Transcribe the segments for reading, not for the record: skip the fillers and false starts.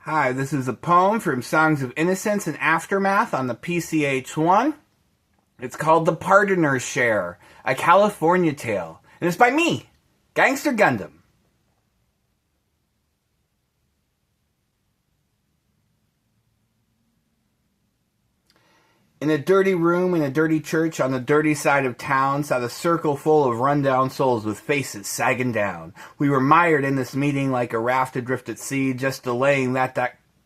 Hi, this is a poem from Songs of Innocence and Aftermath on the PCH1. It's called The Pardoner's Share, a California tale, and it's by me, Gangster Gundam. In a dirty room in a dirty church on the dirty side of town sat a circle full of rundown souls with faces sagging down. We were mired in this meeting like a raft adrift at sea, just delaying that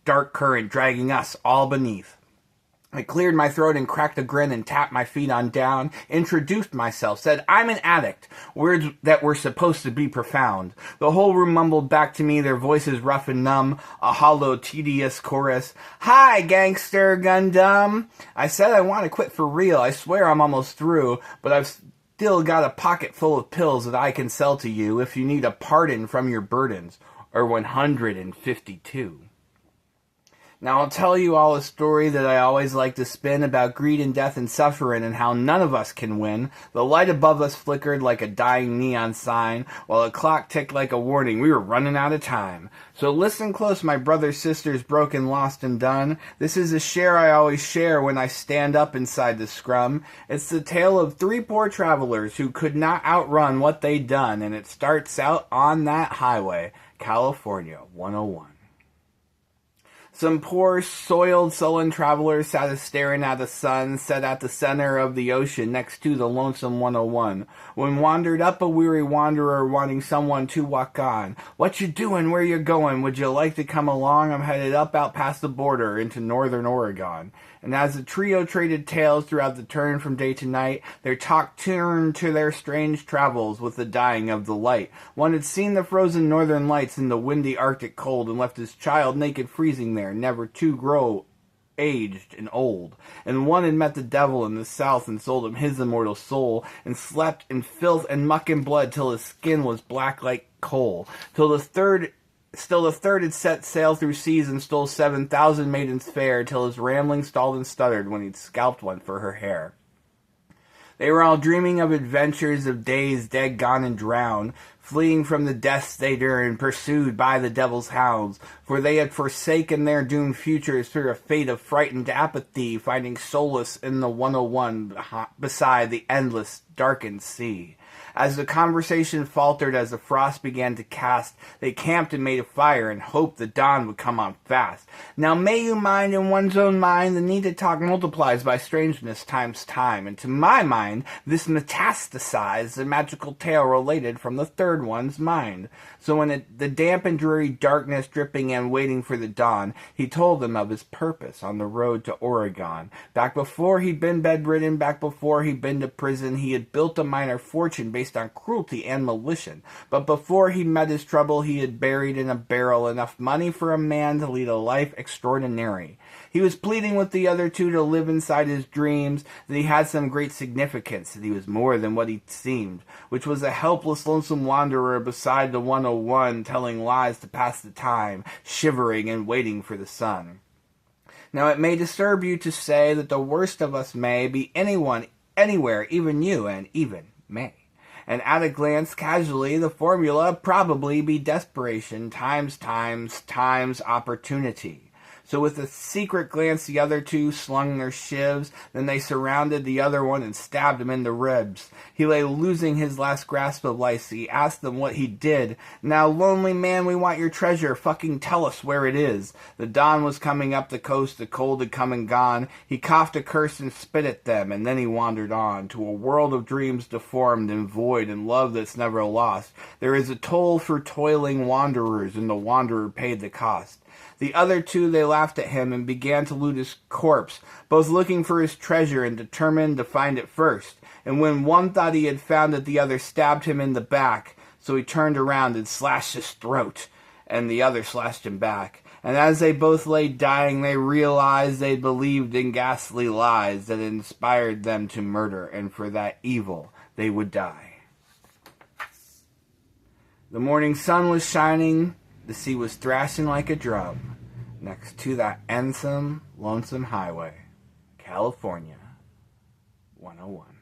dark current dragging us all beneath. I cleared my throat and cracked a grin and tapped my feet on down, introduced myself, said, "I'm an addict," words that were supposed to be profound. The whole room mumbled back to me, their voices rough and numb, a hollow, tedious chorus. "Hi, Gangster Gundam." I said I want to quit for real. I swear I'm almost through, but I've still got a pocket full of pills that I can sell to you if you need a pardon from your burdens, or 152. Now I'll tell you all a story that I always like to spin about greed and death and suffering and how none of us can win. The light above us flickered like a dying neon sign, while a clock ticked like a warning we were running out of time. So listen close, my brothers, sisters, broken, lost, and done. This is a share I always share when I stand up inside the scrum. It's the tale of three poor travelers who could not outrun what they'd done, and it starts out on that highway, California 101. Some poor, soiled, sullen travelers sat staring at the sun set at the center of the ocean next to the lonesome 101, when wandered up a weary wanderer wanting someone to walk on. "What you doing? Where you going? Would you like to come along? I'm headed up out past the border into northern Oregon." And as the trio traded tales throughout the turn from day to night, their talk turned to their strange travels with the dying of the light. One had seen the frozen northern lights in the windy Arctic cold and left his child naked freezing there, never to grow aged and old. And one had met the devil in the south and sold him his immortal soul, and slept in filth and muck and blood till his skin was black like coal. Still the third had set sail through seas and stole 7,000 maidens fair, till his rambling stalled and stuttered when he'd scalped one for her hair. They were all dreaming of adventures of days dead, gone, and drowned, fleeing from the deaths they'd earned, pursued by the devil's hounds, for they had forsaken their doomed futures through a fate of frightened apathy, finding solace in the 101 beside the endless, darkened sea. As the conversation faltered, as the frost began to cast, they camped and made a fire and hoped the dawn would come on fast. Now may you mind in one's own mind, the need to talk multiplies by strangeness times time, and to my mind this metastasized the magical tale related from the third one's mind. So when the damp and dreary darkness dripping and waiting for the dawn, he told them of his purpose on the road to Oregon. Back before he'd been bedridden, back before he'd been to prison, he had built a minor fortune based on cruelty and malicious. But before he met his trouble, he had buried in a barrel enough money for a man to lead a life extraordinary. He was pleading with the other two to live inside his dreams, that he had some great significance, that he was more than what he seemed, which was a helpless, lonesome wanderer beside the 101, telling lies to pass the time, shivering and waiting for the sun. Now it may disturb you to say that the worst of us may be anyone, anywhere, even you, and even me. And at a glance, casually, the formula probably be desperation times opportunity. So with a secret glance, the other two slung their shivs. Then they surrounded the other one and stabbed him in the ribs. He lay losing his last grasp of life. He asked them what he did. "Now, lonely man, we want your treasure. Fucking tell us where it is." The dawn was coming up the coast. The cold had come and gone. He coughed a curse and spit at them, and then he wandered on to a world of dreams deformed and void, and love that's never lost. There is a toll for toiling wanderers, and the wanderer paid the cost. The other two, they laughed at him and began to loot his corpse, both looking for his treasure and determined to find it first. And when one thought he had found it, the other stabbed him in the back. So he turned around and slashed his throat, and the other slashed him back. And as they both lay dying, they realized they'd believed in ghastly lies that inspired them to murder, and for that evil they would die. The morning sun was shining. The sea was thrashing like a drum next to that lonesome highway, California 101.